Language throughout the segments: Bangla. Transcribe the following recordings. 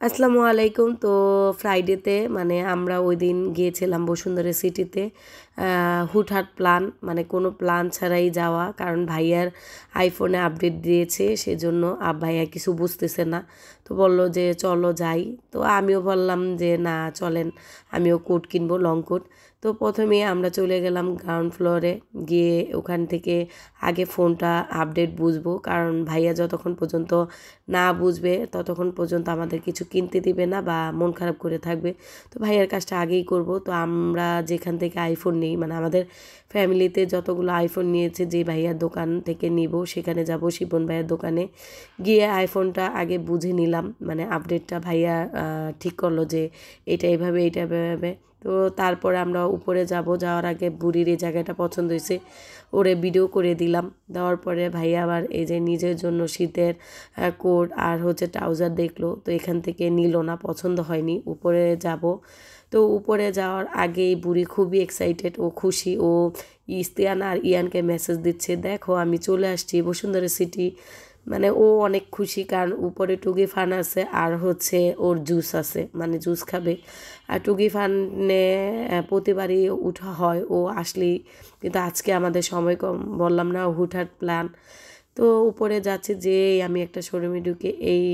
আসসালামু আলাইকুম। তো ফ্রাইডেতে মানে আমরা ওই দিন গিয়েছিলাম বসুন্ধরা সিটিতে। হুটহাট প্ল্যান, মানে কোনো প্ল্যান ছাড়াই যাওয়া, কারণ ভাইয়ার আইফোনে আপডেট দিয়েছে, সেজন্য ভাইয়া কিছু বুঝতেছে না। তো বললো যে চলো যাই। তো আমিও বললাম যে না চলেন, আমিও কোট কিনবো, লং কোট। তো প্রথমে আমরা চলে গেলাম গ্রাউন্ড ফ্লোরে। গিয়ে ওখান থেকে আগে ফোনটা আপডেট বুঝবো, কারণ ভাইয়া যতক্ষণ পর্যন্ত না বুঝবে ততক্ষণ পর্যন্ত আমাদের কিছু কিনতে দিবে না বা মন খারাপ করে থাকবে। তো ভাইয়ার কাজটা আগেই করব। তো আমরা যেখান থেকে আইফোন নিই, মানে আমাদের ফ্যামিলিতে যতগুলো আইফোন নিয়েছে, যে ভাইয়ার দোকান থেকে নিব সেখানে যাব, শিপন ভাইয়ার দোকানে গিয়ে আইফোনটা আগে বুঝে নিলাম। মানে আপডেটটা ভাইয়া ঠিক করলো যে এটা এভাবে, এটা এভাবে। তো তারপরে আমরা উপরে যাব, যাওয়ার আগে বুড়ির এই জায়গাটা পছন্দ হয়েছে, ওরে ভিডিও করে দিলাম। দেওয়ার পরে ভাইয়া আবার এই যে নিজের জন্য শীতের কোট আর হচ্ছে ট্রাউজার দেখলো। তো এখান থেকে নিল না, পছন্দ হয়নি। উপরে যাব। তো উপরে যাওয়ার আগেই বুড়ি খুবই এক্সাইটেড, ও খুশি। ও ইস্তিয়ান আর ইয়ানকে মেসেজ দিচ্ছে, দেখো আমি চলে আসছি বসুন্ধরা সিটি। মানে ও অনেক খুশি, কারণ উপরে টুগি ফান আছে আর হচ্ছে ওর জুস আছে, মানে জুস খাবে। আর টুগি ফানে প্রতিবারই উঠা হয় ও আসলেই, কিন্তু আজকে আমাদের সময় কম, বললাম না হুটহাট প্ল্যান। তো উপরে যাচ্ছে, যে আমি একটা শোরুমে ঢুকে এই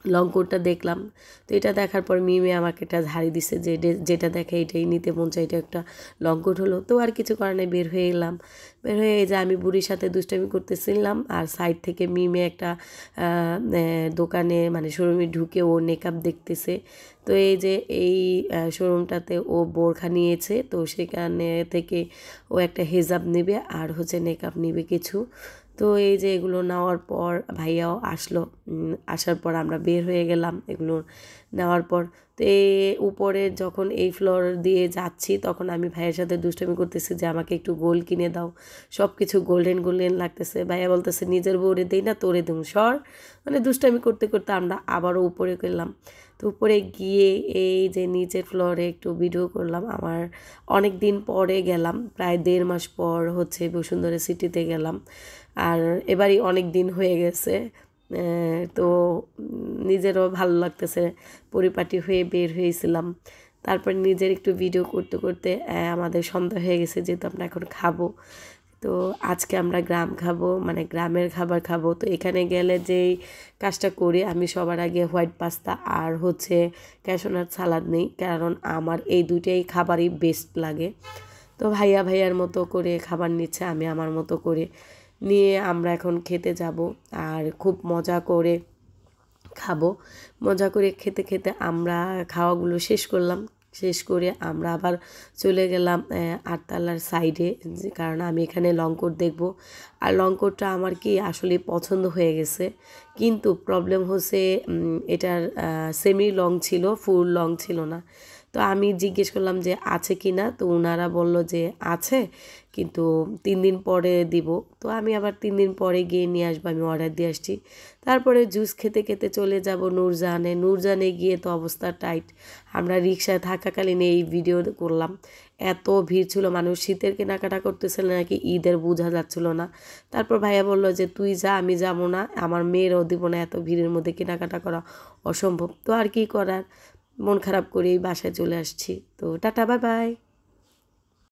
লং কোটটা দেখলাম। তো এটা দেখার পর মিমে আমাকে একটা ঝাড়ি দিছে, যে যেটা দেখে এটাই নিতে মন চাই, এটা একটা লং কোট হলো। তো আর কিছু কারণে বের হয়ে এলাম। বের হয়ে এই যে আমি বুড়ির সাথে দুষ্টামি করতেছিলাম, আর সাইড থেকে মিমে একটা দোকানে মানে শোরুমে ঢুকে ও নেকআপ দেখতেছে। তো এই যে এই শোরুমটাতে ও বোরখা নিয়েছে, তো সেখানে থেকে ও একটা হেজাব নেবে আর হচ্ছে নেকআপ নেবে কিছু। তো এই যে এগুলো নেওয়ার পর ভাইয়াও আসলো। আসার পর আমরা বের হয়ে গেলাম এগুলো নেওয়ার পর। তো এই উপরে যখন এই ফ্লোর দিয়ে যাচ্ছি, তখন আমি ভাইয়ের সাথে দুষ্টামি করতেছি যে আমাকে একটু গোল্ড কিনে দাও, সব কিছু গোল্ডেন গোল্ডেন লাগতেছে। ভাইয়া বলতেছে নিজের বউরে দেই না, তোরে দেব সর। মানে দুষ্টামি করতে করতে আমরা আবারও উপরে গেলাম। তো উপরে গিয়ে এই যে নিচের ফ্লোরে একটু ভিডিও করলাম। আমার অনেক দিন পরে গেলাম, প্রায় 1.5 মাস পর হচ্ছে বসুন্ধরা সিটিতে গেলাম। আর এবারই অনেক দিন হয়ে গেছে। তো নিজেরও ভালো লাগতেছে, পরিপাটি হয়ে বের হয়েছিলাম। তারপর নিজের একটু ভিডিও করতে করতে আমাদের সন্ধ্যা হয়ে গেছে, যেহেতু আমরা এখন খাবো। তো আজকে আমরা গ্রাম খাবো, মানে গ্রামের খাবার খাবো। তো এখানে গেলে যেই কাজটা করি, আমি সবার আগে হোয়াইট পাস্তা আর হচ্ছে ক্যাশনাট সালাদ নেই, কারণ আমার এই দুইটাই খাবারই বেস্ট লাগে। তো ভাইয়া ভাইয়ার মতো করে খাবার নিচ্ছে, আমি আমার মতো করে নিয়ে আমরা এখন খেতে যাব। আর খুব মজা করে খাবো। মজা করে খেতে খেতে আমরা খাওয়াগুলো শেষ করলাম। শেষ করে আমরা আবার চলে গেলাম আটতলার সাইডে, কারণ আমি এখানে লং কোট দেখবো। আর লং কোটটা আমার কি আসলে পছন্দ হয়ে গেছে, কিন্তু প্রবলেম হচ্ছে এটার সেমি লং ছিল, ফুল লং ছিল না। তো আমি জিজ্ঞেস করলাম যে আছে কি না, তো ওনারা বলল যে আছে, কিন্তু 3 দিন পরে দিব। তো আমি আবার 3 দিন পরে গিয়ে নিয়ে আসবো, আমি অর্ডার দিয়ে আসছি। তারপরে জুস খেতে খেতে চলে যাব নূরজাহানে। নূরজাহানে গিয়ে তো অবস্থা টাইট। আমরা রিক্সায় থাকাকালীন এই ভিডিও করলাম। এত ভিড় ছিল, মানুষ শীতের কেনাকাটা করতেছিল নাকি ঈদের বোঝা যাচ্ছিল না। তারপর ভাইয়া বললো যে তুই যা, আমি যাবো না, আমার মেয়েরও দিব না, এত ভিড়ের মধ্যে কেনাকাটা করা অসম্ভব। তো আর কি করার, মন খারাপ করেই বাসায় চলে আসছি। তো টাটা, বাই বাই।